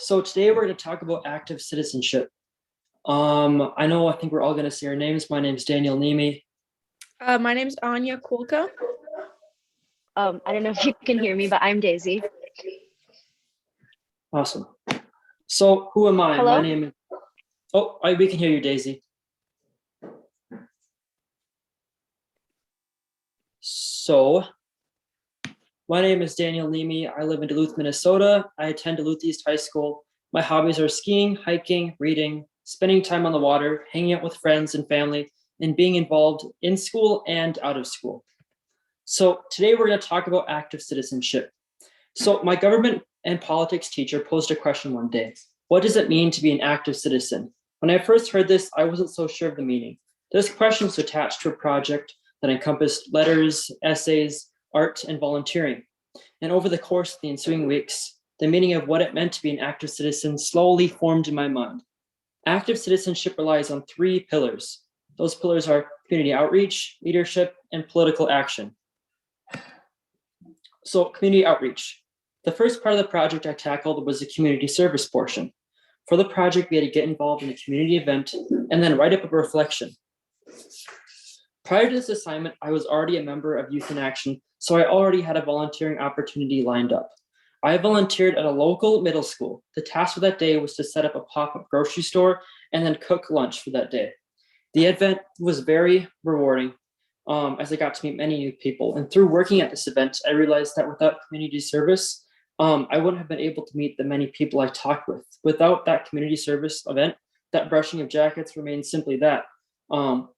So today we're going to talk about active citizenship. I think we're all going to say our names. My name is Daniel Nemi. My name's Anya Kulka. I don't know if you can hear me, but I'm Daisy. Awesome. So who am I? Hello? My name is. We can hear you, Daisy. So, my name is Daniel Nemi. I live in Duluth, Minnesota. I attend Duluth East High School. My hobbies are skiing, hiking, reading, spending time on the water, hanging out with friends and family, and being involved in school and out of school. So today we're going to talk about active citizenship. So my government and politics teacher posed a question one day. What does it mean to be an active citizen? When I first heard this, I wasn't so sure of the meaning. This question was attached to a project that encompassed letters, essays, art, and volunteering. And over the course of the ensuing weeks, the meaning of what it meant to be an active citizen slowly formed in my mind. Active citizenship relies on three pillars. Those pillars are community outreach, leadership, and political action. So community outreach. The first part of the project I tackled was the community service portion. For the project, we had to get involved in a community event and then write up a reflection. Prior to this assignment, I was already a member of Youth in Action, so I already had a volunteering opportunity lined up. I volunteered at a local middle school. The task for that day was to set up a pop-up grocery store and then cook lunch for that day. The event was very rewarding as I got to meet many new people. And through working at this event, I realized that without community service, I wouldn't have been able to meet the many people I talked with. Without that community service event, that brushing of jackets remains simply that. To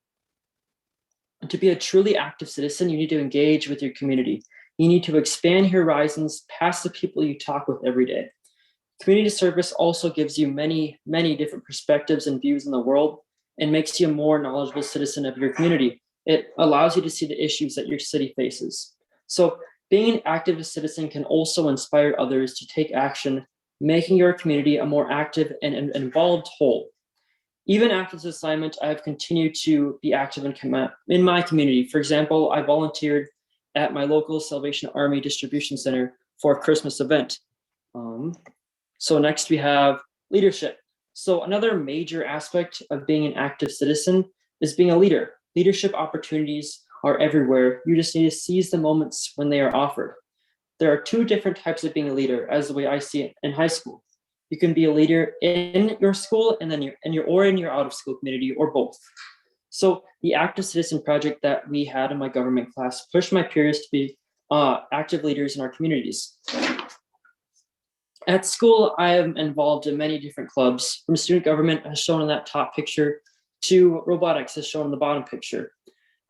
be a truly active citizen, you need to engage with your community. You need to expand your horizons past the people you talk with every day. Community service also gives you many, many different perspectives and views in the world and makes you a more knowledgeable citizen of your community. It allows you to see the issues that your city faces. So being an active citizen can also inspire others to take action, making your community a more active and involved whole. Even after this assignment, I have continued to be active in my community. For example, I volunteered at my local Salvation Army distribution center for a Christmas event. So next we have leadership. So another major aspect of being an active citizen is being a leader. Leadership opportunities are everywhere. You just need to seize the moments when they are offered. There are two different types of being a leader, as the way I see it in high school. You can be a leader in your school and then in your out of school community, or both. So the active citizen project that we had in my government class pushed my peers to be active leaders in our communities. At school, I am involved in many different clubs, from student government as shown in that top picture to robotics as shown in the bottom picture.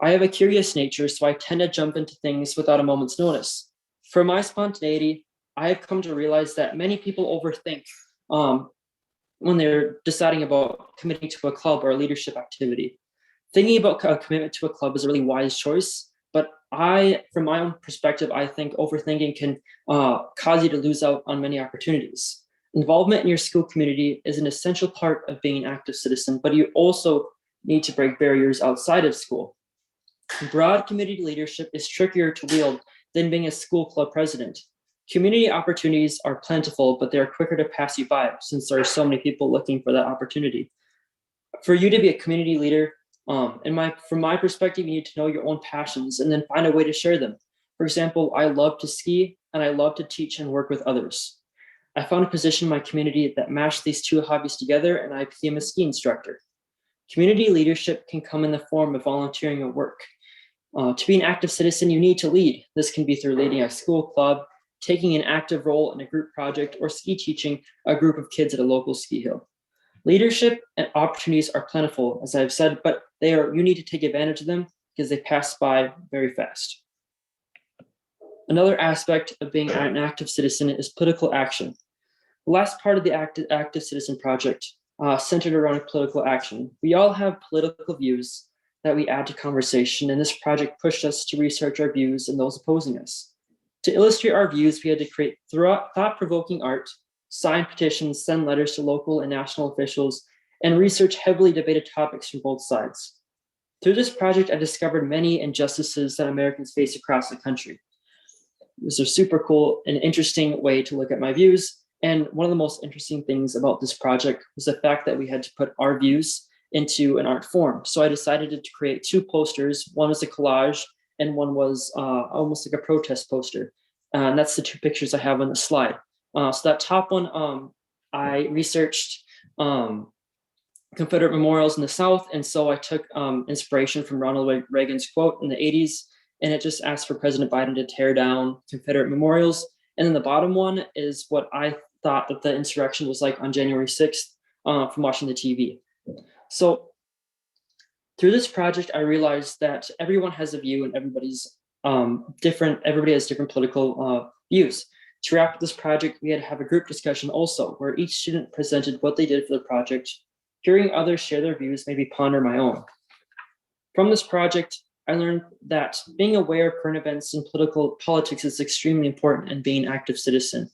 I have a curious nature, so I tend to jump into things without a moment's notice. For my spontaneity, I have come to realize that many people overthink when they're deciding about committing to a club or a leadership activity. Thinking about a commitment to a club is a really wise choice, but from my own perspective, I think overthinking can cause you to lose out on many opportunities. Involvement in your school community is an essential part of being an active citizen, but you also need to break barriers outside of school. Broad community leadership is trickier to wield than being a school club president. Community opportunities are plentiful, but they are quicker to pass you by since there are so many people looking for that opportunity. For you to be a community leader, from my perspective, you need to know your own passions and then find a way to share them. For example, I love to ski and I love to teach and work with others. I found a position in my community that matched these two hobbies together, and I became a ski instructor. Community leadership can come in the form of volunteering at work. To be an active citizen, you need to lead. This can be through leading a school club, taking an active role in a group project, or ski teaching a group of kids at a local ski hill. Leadership and opportunities are plentiful, as I've said, but you need to take advantage of them because they pass by very fast. Another aspect of being an active citizen is political action. The last part of the active citizen project centered around political action. We all have political views that we add to conversation, and this project pushed us to research our views and those opposing us. To illustrate our views, we had to create thought-provoking art, sign petitions, send letters to local and national officials, and research heavily debated topics from both sides. Through this project, I discovered many injustices that Americans face across the country. It was a super cool and interesting way to look at my views, And one of the most interesting things about this project was the fact that we had to put our views into an art form. So I decided to create two posters. One was a collage and one was almost like a protest poster. And that's the two pictures I have on the slide. So that top one, I researched Confederate memorials in the South. And so I took inspiration from Ronald Reagan's quote in the 80s, and it just asked for President Biden to tear down Confederate memorials. And then the bottom one is what I thought that the insurrection was like on January 6th from watching the TV. So through this project, I realized that everyone has a view and everybody's different. Everybody has different political views. To wrap up this project, we had to have a group discussion also, where each student presented what they did for the project. Hearing others share their views made me ponder my own. From this project, I learned that being aware of current events and politics is extremely important in being an active citizen.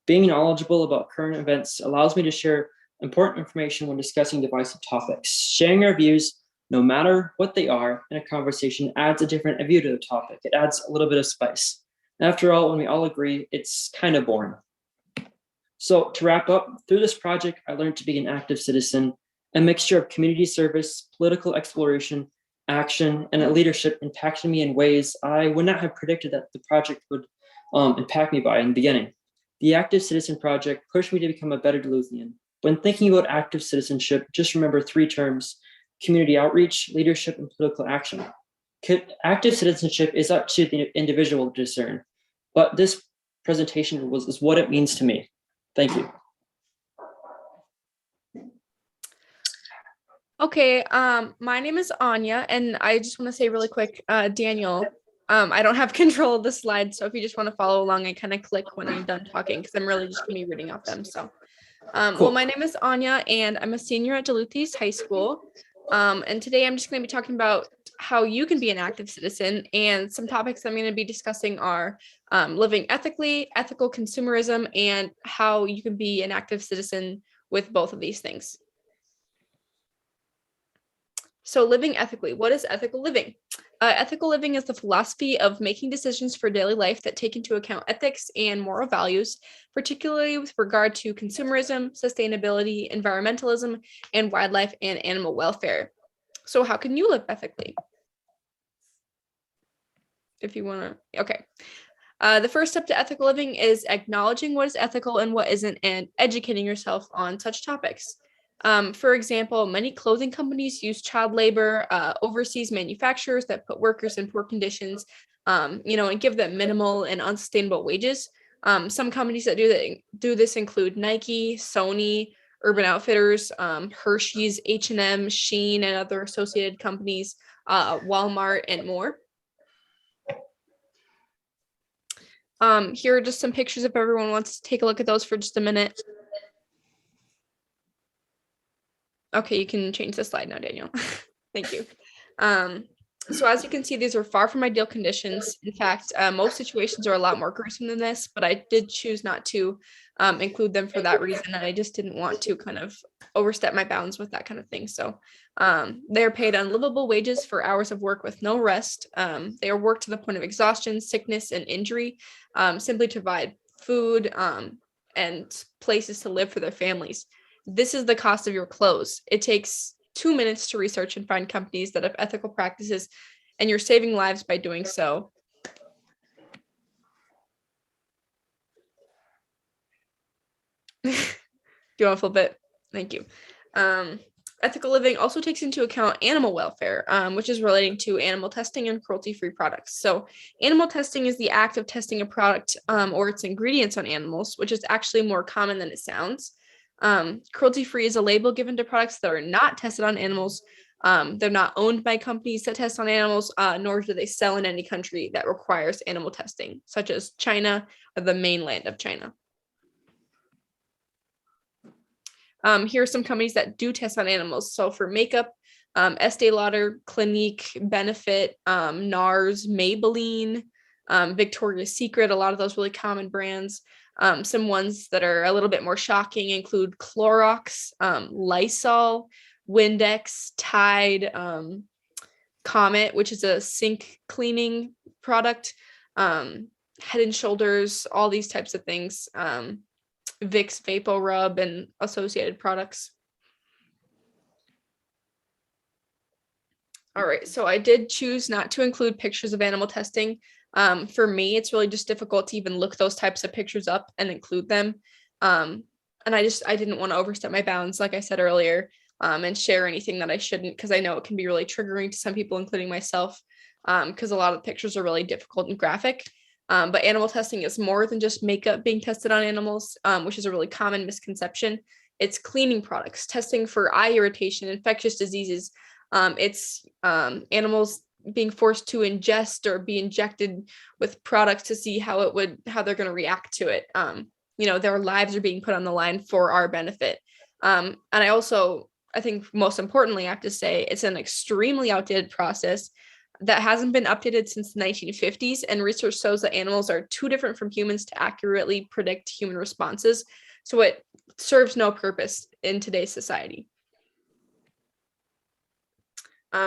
Being knowledgeable about current events allows me to share important information when discussing divisive topics. Sharing our views, no matter what they are, in a conversation adds a different view to the topic. It adds a little bit of spice. After all, when we all agree, it's kind of boring. So to wrap up, through this project, I learned to be an active citizen. A mixture of community service, political exploration, action, and leadership impacted me in ways I would not have predicted that the project would impact me by in the beginning. The Active Citizen Project pushed me to become a better Duluthian. When thinking about active citizenship, just remember three terms: community outreach, leadership, and political action. Active citizenship is up to the individual to discern, but this presentation is what it means to me. Thank you. Okay, my name is Anya, and I just want to say really quick, Daniel, I don't have control of the slides, so if you just want to follow along, I kind of click when I'm done talking because I'm really just going to be reading off them. So, well, my name is Anya, and I'm a senior at Duluth East High School. And today I'm just going to be talking about how you can be an active citizen, and some topics I'm going to be discussing are living ethically, ethical consumerism, and how you can be an active citizen with both of these things. So living ethically, what is ethical living? Ethical living is the philosophy of making decisions for daily life that take into account ethics and moral values, particularly with regard to consumerism, sustainability, environmentalism, and wildlife and animal welfare. So how can you live ethically? If you want to, okay. The first step to ethical living is acknowledging what is ethical and what isn't, and educating yourself on such topics. For example, many clothing companies use child labor, overseas manufacturers that put workers in poor conditions, and give them minimal and unsustainable wages. Some companies that do this include Nike, Sony, Urban Outfitters, Hershey's, H&M, Shein, and other associated companies, Walmart, and more. Here are just some pictures if everyone wants to take a look at those for just a minute. Okay, you can change the slide now, Daniel. Thank you. So as you can see, these are far from ideal conditions. In fact, most situations are a lot more gruesome than this, but I did choose not to include them for that reason. And I just didn't want to kind of overstep my bounds with that kind of thing. So they are paid unlivable wages for hours of work with no rest. They are worked to the point of exhaustion, sickness, and injury, simply to provide food and places to live for their families. This is the cost of your clothes. It takes 2 minutes to research and find companies that have ethical practices, and you're saving lives by doing so. Do you want to flip it? Thank you. Ethical living also takes into account animal welfare, which is relating to animal testing and cruelty-free products. So animal testing is the act of testing a product or its ingredients on animals, which is actually more common than it sounds. Cruelty-free is a label given to products that are not tested on animals. They're not owned by companies that test on animals, nor do they sell in any country that requires animal testing, such as China or the mainland of China. Here are some companies that do test on animals. So for makeup, Estee Lauder, Clinique, Benefit, NARS, Maybelline, Victoria's Secret, a lot of those really common brands. Some ones that are a little bit more shocking include Clorox, Lysol, Windex, Tide, Comet, which is a sink cleaning product, Head and Shoulders, all these types of things. Vicks Vapo Rub and associated products. All right, so I did choose not to include pictures of animal testing. For me, it's really just difficult to even look those types of pictures up and include them. And I didn't want to overstep my bounds, like I said earlier, and share anything that I shouldn't, because I know it can be really triggering to some people, including myself, because a lot of the pictures are really difficult and graphic. But animal testing is more than just makeup being tested on animals, which is a really common misconception. It's cleaning products, testing for eye irritation, infectious diseases. It's animals being forced to ingest or be injected with products to see how they're going to react to it. Their lives are being put on the line for our benefit. And I think most importantly, I have to say it's an extremely outdated process that hasn't been updated since the 1950s. And research shows that animals are too different from humans to accurately predict human responses. So it serves no purpose in today's society.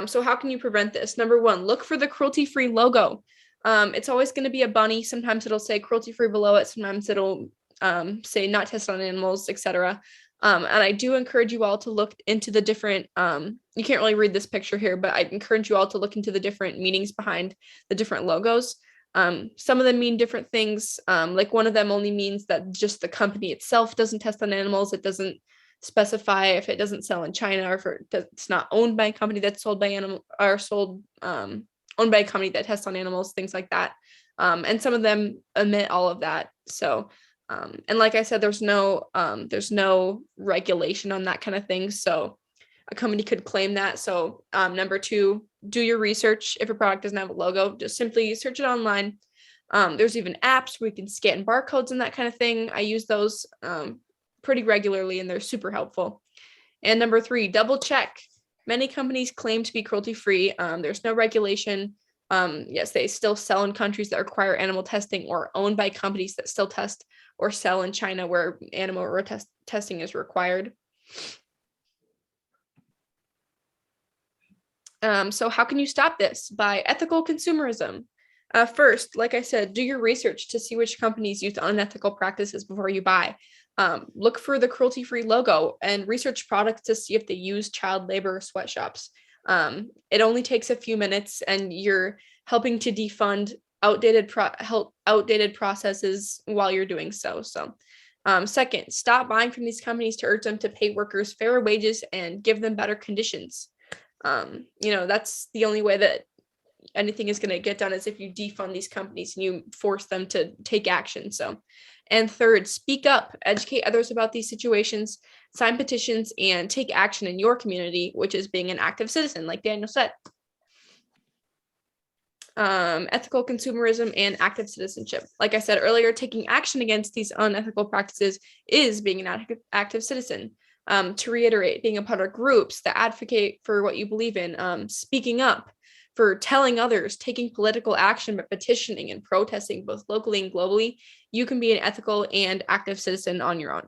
So how can you prevent this? Number one, look for the cruelty-free logo. It's always going to be a bunny. Sometimes it'll say cruelty-free below it. Sometimes it'll say not tested on animals, etc. And I do encourage you all to look into the different, you can't really read this picture here, but I encourage you all to look into the different meanings behind the different logos. Some of them mean different things. Like one of them only means that just the company itself doesn't test on animals. It doesn't specify if it doesn't sell in China or if it's not owned by a company that's sold by animal or owned by a company that tests on animals, things like that. And some of them omit all of that. So, and like I said, there's no regulation on that kind of thing. So a company could claim that. So number two, do your research. If a product doesn't have a logo, just simply search it online. There's even apps where you can scan barcodes and that kind of thing. I use those pretty regularly, and they're super helpful. And number three, double check. Many companies claim to be cruelty-free. There's no regulation. Yes, they still sell in countries that require animal testing or owned by companies that still test or sell in China where animal testing is required. So how can you stop this? By ethical consumerism. First, like I said, do your research to see which companies use unethical practices before you buy. Look for the cruelty-free logo and research products to see if they use child labor or sweatshops. It only takes a few minutes, and you're helping to defund outdated processes while you're doing so. So, second, stop buying from these companies to urge them to pay workers fairer wages and give them better conditions. That's the only way that anything is going to get done, is if you defund these companies and you force them to take action. So, and third, speak up, educate others about these situations, sign petitions, and take action in your community, which is being an active citizen, like Daniel said. Ethical consumerism and active citizenship. Like I said earlier, taking action against these unethical practices is being an active citizen. To reiterate, being a part of groups that advocate for what you believe in, speaking up, for telling others, taking political action, but petitioning and protesting both locally and globally, you can be an ethical and active citizen on your own.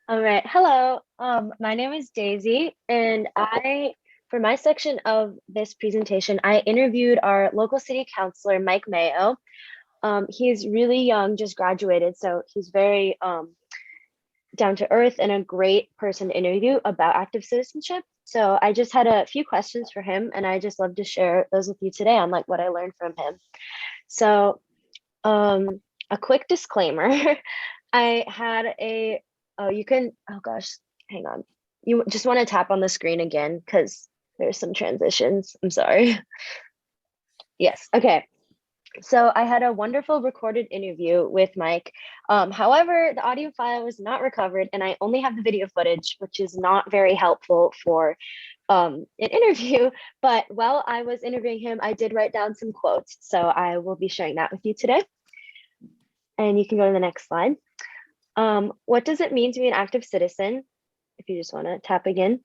All right. Hello. My name is Daisy, and for my section of this presentation, I interviewed our local city councilor, Mike Mayo. He's really young, just graduated, so he's very down to earth and a great person to interview about active citizenship. So I just had a few questions for him, and I just love to share those with you today on like what I learned from him. So a quick disclaimer. I had oh gosh, hang on. You just want to tap on the screen again because there's some transitions. I'm sorry. Yes, okay. So I had a wonderful recorded interview with Mike. However, the audio file was not recovered, and I only have the video footage, which is not very helpful for an interview. But while I was interviewing him, I did write down some quotes. So I will be sharing that with you today. And you can go to the next slide. What does it mean to be an active citizen? If you just want to tap again.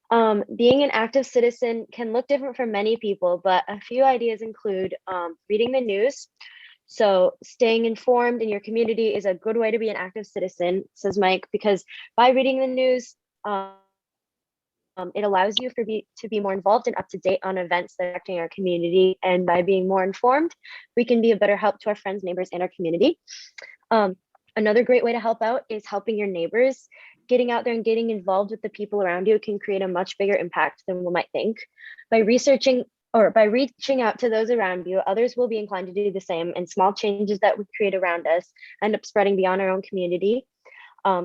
Being an active citizen can look different for many people, but a few ideas include reading the news. So staying informed in your community is a good way to be an active citizen, says Mike, because by reading the news, It allows you to be more involved and up to date on events that are affecting our community. And by being more informed, we can be a better help to our friends, neighbors, and our community. Another great way to help out is helping your neighbors. Getting out there and getting involved with the people around you can create a much bigger impact than one might think. By reaching out to those around you, others will be inclined to do the same, and small changes that we create around us end up spreading beyond our own community.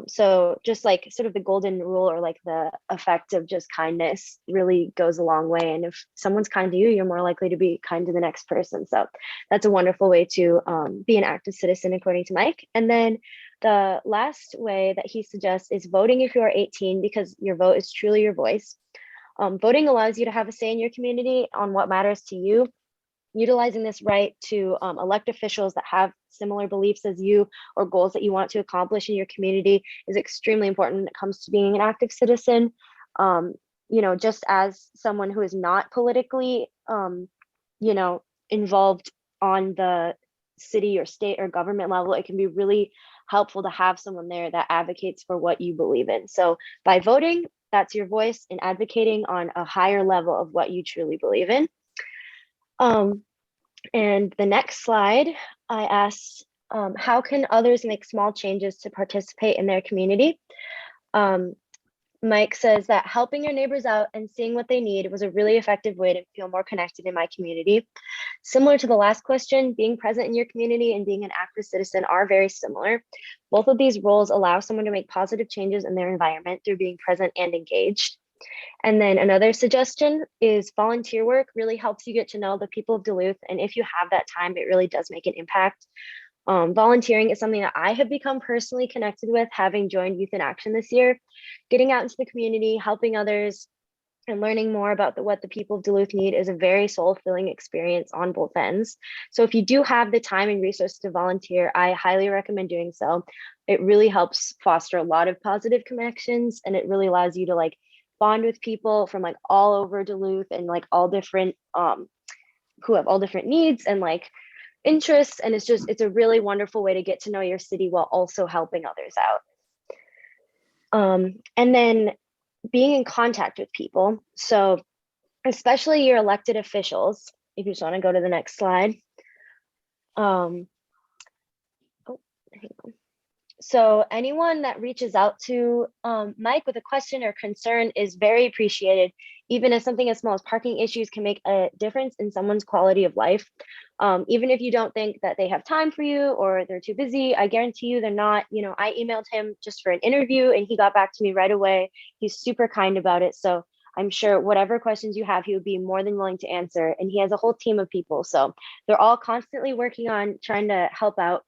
So just like sort of the golden rule, or like the effect of just kindness, really goes a long way. And if someone's kind to you, you're more likely to be kind to the next person. So that's a wonderful way to be an active citizen, according to Mike. And then the last way that he suggests is voting if you are 18, because your vote is truly your voice. Voting allows you to have a say in your community on what matters to you. Utilizing this right to elect officials that have similar beliefs as you or goals that you want to accomplish in your community is extremely important when it comes to being an active citizen. Just as someone who is not politically, involved on the city or state or government level, it can be really helpful to have someone there that advocates for what you believe in. So by voting, that's your voice in advocating on a higher level of what you truly believe in. And the next slide, I asked, how can others make small changes to participate in their community? Mike says that helping your neighbors out and seeing what they need was a really effective way to feel more connected in my community. Similar to the last question, being present in your community and being an active citizen are very similar. Both of these roles allow someone to make positive changes in their environment through being present and engaged. And then another suggestion is volunteer work really helps you get to know the people of Duluth. And if you have that time, it really does make an impact. Volunteering is something that I have become personally connected with, having joined Youth in Action this year. Getting out into the community, helping others, and learning more about what the people of Duluth need is a very soul-filling experience on both ends. So if you do have the time and resources to volunteer, I highly recommend doing so. It really helps foster a lot of positive connections, and it really allows you to bond with people from all over Duluth and all different who have all different needs and interests. And it's a really wonderful way to get to know your city while also helping others out. And then being in contact with people. So especially your elected officials, if you just want to go to the next slide. So anyone that reaches out to Mike with a question or concern is very appreciated, even if something as small as parking issues can make a difference in someone's quality of life. Even if you don't think that they have time for you or they're too busy, I guarantee you they're not. I emailed him just for an interview and he got back to me right away. He's super kind about it. So I'm sure whatever questions you have, he would be more than willing to answer. And he has a whole team of people. So they're all constantly working on trying to help out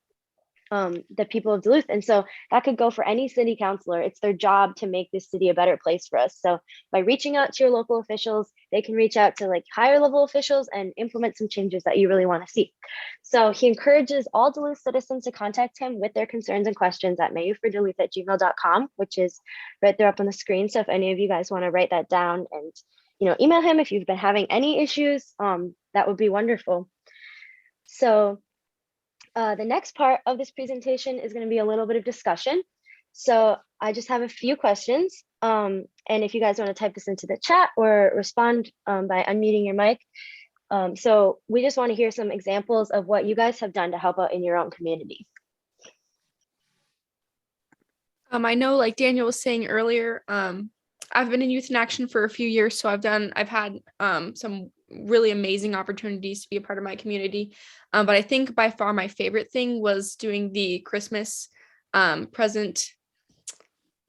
the people of Duluth. And so that could go for any city councilor. It's their job to make this city a better place for us. So by reaching out to your local officials, they can reach out to higher level officials and implement some changes that you really want to see. So he encourages all Duluth citizens to contact him with their concerns and questions at mayoforduluth@gmail.com, which is right there up on the screen. So if any of you guys want to write that down and email him if you've been having any issues, that would be wonderful. So the next part of this presentation is going to be a little bit of discussion. So I just have a few questions. And if you guys want to type this into the chat or respond by unmuting your mic. So we just want to hear some examples of what you guys have done to help out in your own community. I know, like Daniel was saying earlier, I've been in Youth in Action for a few years, so I've had some really amazing opportunities to be a part of my community. But I think by far my favorite thing was doing the Christmas present,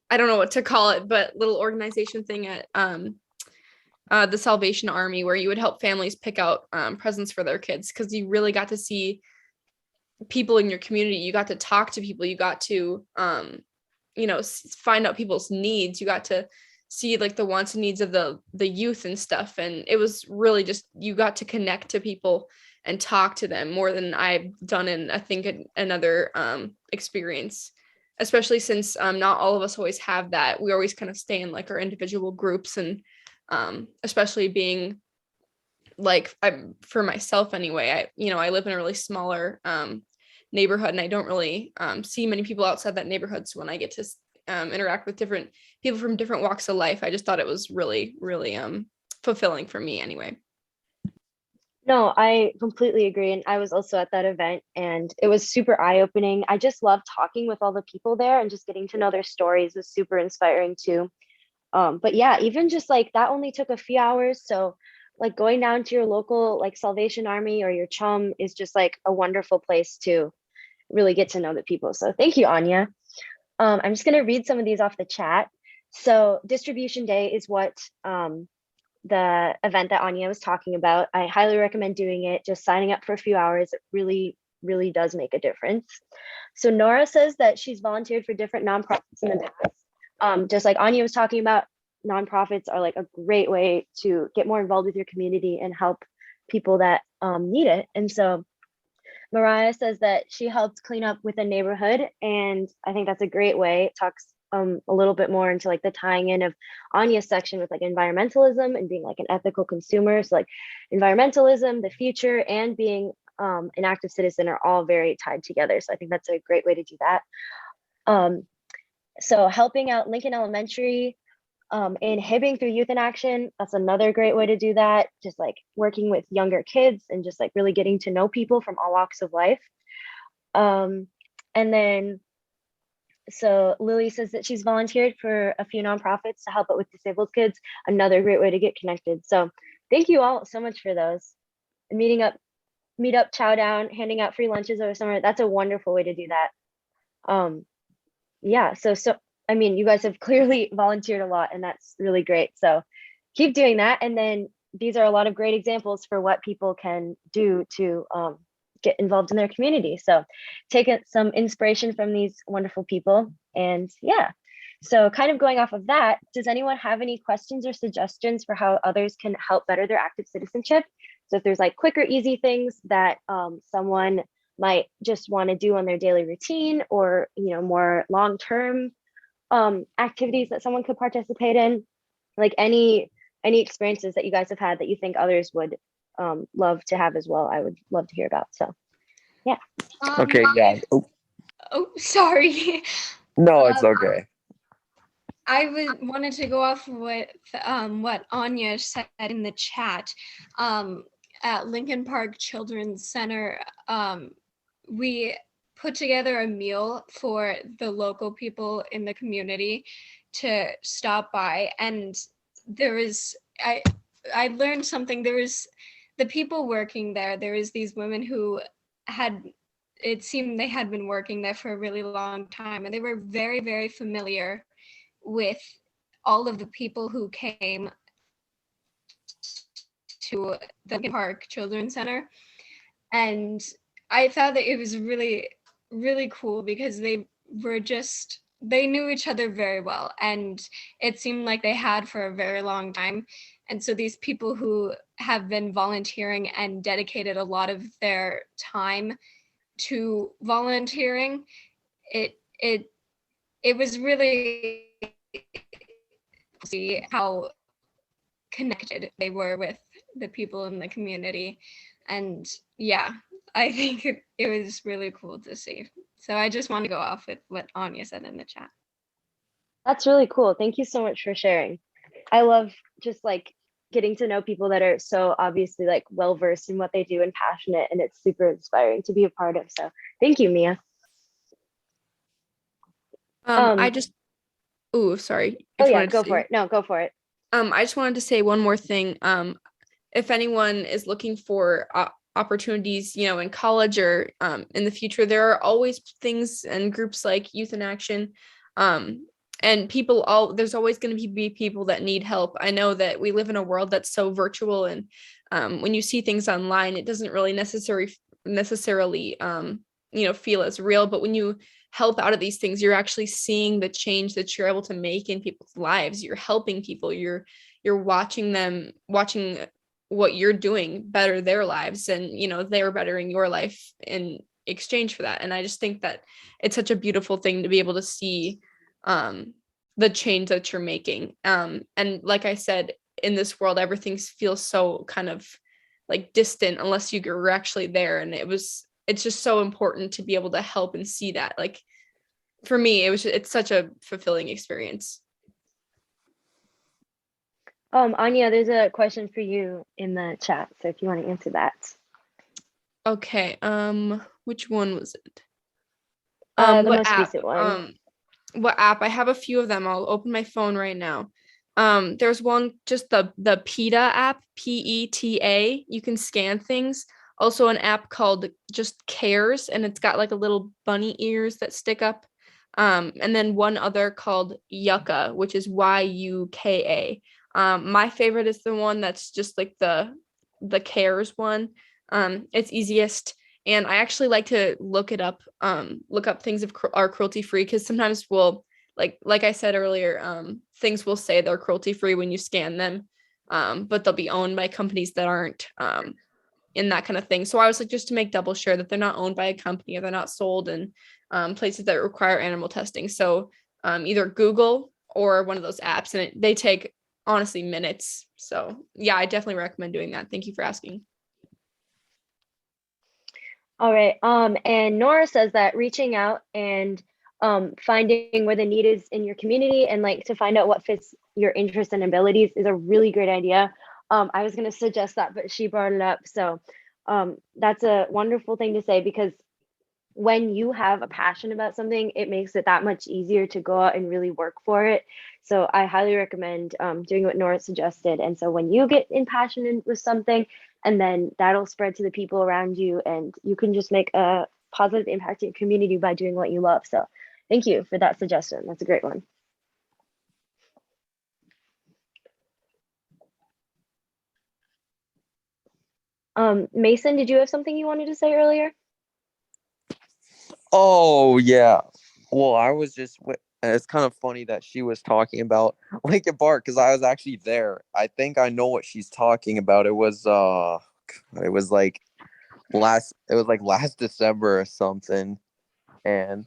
I don't know what to call it, but little organization thing at the Salvation Army, where you would help families pick out presents for their kids, because you really got to see people in your community. You got to talk to people. You got to, find out people's needs. You got to see the wants and needs of the youth and stuff. And it was really just, you got to connect to people and talk to them more than I've done in, I think, another experience, especially since not all of us always have that. We always kind of stay in our individual groups, and especially being for myself anyway, I live in a really smaller neighborhood, and I don't really see many people outside that neighborhood. So when I get to interact with different people from different walks of life. I just thought it was really, really fulfilling for me anyway. No, I completely agree. And I was also at that event and it was super eye-opening. I just loved talking with all the people there and just getting to know their stories was super inspiring too. But yeah, even just like that only took a few hours. So like going down to your local like Salvation Army or your chum is just like a wonderful place to really get to know the people. So thank you, Anya. I'm just gonna read some of these off the chat. So distribution day is what the event that Anya was talking about. I highly recommend doing it. Just signing up for a few hours, it really, really does make a difference. So Nora says that she's volunteered for different nonprofits in the past. Just like Anya was talking about, nonprofits are like a great way to get more involved with your community and help people that need it. And so Mariah says that she helped clean up with a neighborhood, and I think that's a great way. It talks a little bit more into like the tying in of Anya's section with like environmentalism and being like an ethical consumer. So like environmentalism, the future, and being an active citizen are all very tied together. So I think that's a great way to do that. So helping out Lincoln Elementary in Hibbing through Youth in Action, that's another great way to do that. Just like working with younger kids and just like really getting to know people from all walks of life. And then, so Lily says that she's volunteered for a few nonprofits to help out with disabled kids. Another great way to get connected. So thank you all so much for those. Meeting up, meet up, chow down, handing out free lunches over summer. That's a wonderful way to do that. Yeah, so I mean, you guys have clearly volunteered a lot and that's really great. So keep doing that. And then these are a lot of great examples for what people can do to get involved in their community. So take some inspiration from these wonderful people. And yeah, so kind of going off of that, does anyone have any questions or suggestions for how others can help better their active citizenship? So if there's like quick or easy things that someone might just want to do on their daily routine, or more long-term activities that someone could participate in, like any experiences that you guys have had that you think others would love to have as well, I would love to hear about. So yeah. Okay, yeah. Oh, sorry. No, it's okay. I wanted to go off with what Anya said in the chat. At Lincoln Park Children's Center, we put together a meal for the local people in the community to stop by, and I learned something. There was the people working there. There was these women who it seemed they had been working there for a really long time, and they were very, very familiar with all of the people who came to the Lincoln Park Children's Center. And I thought that it was really, really cool because they knew each other very well, and it seemed like they had for a very long time. And so these people who have been volunteering and dedicated a lot of their time to volunteering, it was really see how connected they were with the people in the community. And yeah, I think it was really cool to see. So I just want to go off with what Anya said in the chat. That's really cool. Thank you so much for sharing. I love just like getting to know people that are so obviously like well versed in what they do and passionate, and it's super inspiring to be a part of. So thank you, Mia. Sorry. Oh yeah, go for it. No, go for it. I just wanted to say one more thing. If anyone is looking for opportunities, in college or in the future, there are always things and groups like Youth in Action, and there's always going to be people that need help. I know that we live in a world that's so virtual, and when you see things online, it doesn't really necessarily feel as real. But when you help out of these things, you're actually seeing the change that you're able to make in people's lives. You're helping people. You're watching what you're doing better their lives, and they're bettering your life in exchange for that. And I just think that it's such a beautiful thing to be able to see the change that you're making. And like I said, in this world, everything feels so kind of like distant unless you're actually there. And it's just so important to be able to help and see that. Like for me, it's such a fulfilling experience. Anya, there's a question for you in the chat, so if you want to answer that. Okay. Which one was it? The What most app? recent one. What app? I have a few of them. I'll open my phone right now. There's one, just the PETA app, PETA. You can scan things. Also an app called just Cares, and it's got like a little bunny ears that stick up. And then one other called Yucca, which is YUKA. My favorite is the one that's just like the Cares one. It's easiest, and I actually like to look up things if are cruelty free, because sometimes we'll like I said earlier, things will say they're cruelty free when you scan them, but they'll be owned by companies that aren't in that kind of thing. So I was like, just to make double sure that they're not owned by a company or they're not sold in places that require animal testing. So either Google or one of those apps, and they take honestly minutes. So yeah, I definitely recommend doing that. Thank you for asking. All right. And Nora says that reaching out and finding where the need is in your community and like to find out what fits your interests and abilities is a really great idea. I was going to suggest that, but she brought it up. So that's a wonderful thing to say, because when you have a passion about something, it makes it that much easier to go out and really work for it. So I highly recommend doing what Nora suggested. And so when you get impassioned with something, and then that'll spread to the people around you, and you can just make a positive impact in your community by doing what you love. So thank you for that suggestion. That's a great one. Mason, did you have something you wanted to say earlier? Oh yeah. Well, I was just. It's kind of funny that she was talking about Lincoln Park because I was actually there. I think I know what she's talking about. It was like last December or something, and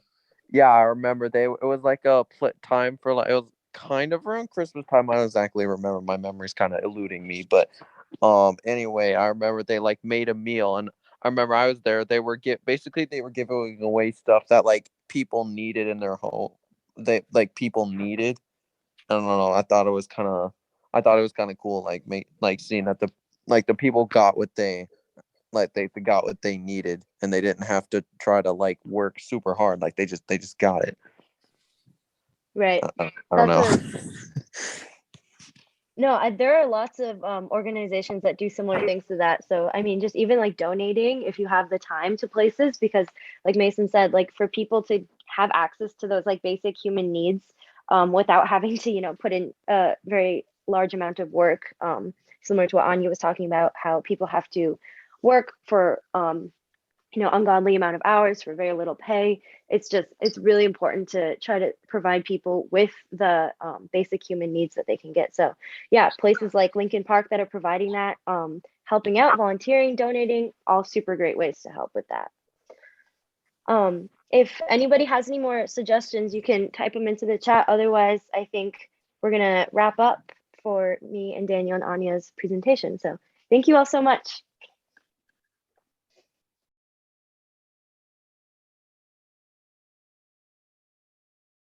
yeah, I remember it was like a time for like it was kind of around Christmas time. I don't exactly remember. My memory's kind of eluding me, but anyway, I remember they like made a meal, and I remember I was there. They were giving away stuff that like people needed in their home. People needed. I don't know. I thought it was kind of cool. Like seeing that the people got what they got what they needed, and they didn't have to try to like work super hard. Like they just got it. Right. I don't know. No, there are lots of organizations that do similar things to that. So, I mean, just even like donating if you have the time to places, because like Mason said, like for people to have access to those like basic human needs without having to, put in a very large amount of work, similar to what Anya was talking about, how people have to work for ungodly amount of hours for very little pay. It's really important to try to provide people with the basic human needs that they can get. So yeah, places like Lincoln Park that are providing that, helping out, volunteering, donating, all super great ways to help with that. If anybody has any more suggestions, you can type them into the chat. Otherwise, I think we're gonna wrap up for me and Daniel and Anya's presentation. So thank you all so much.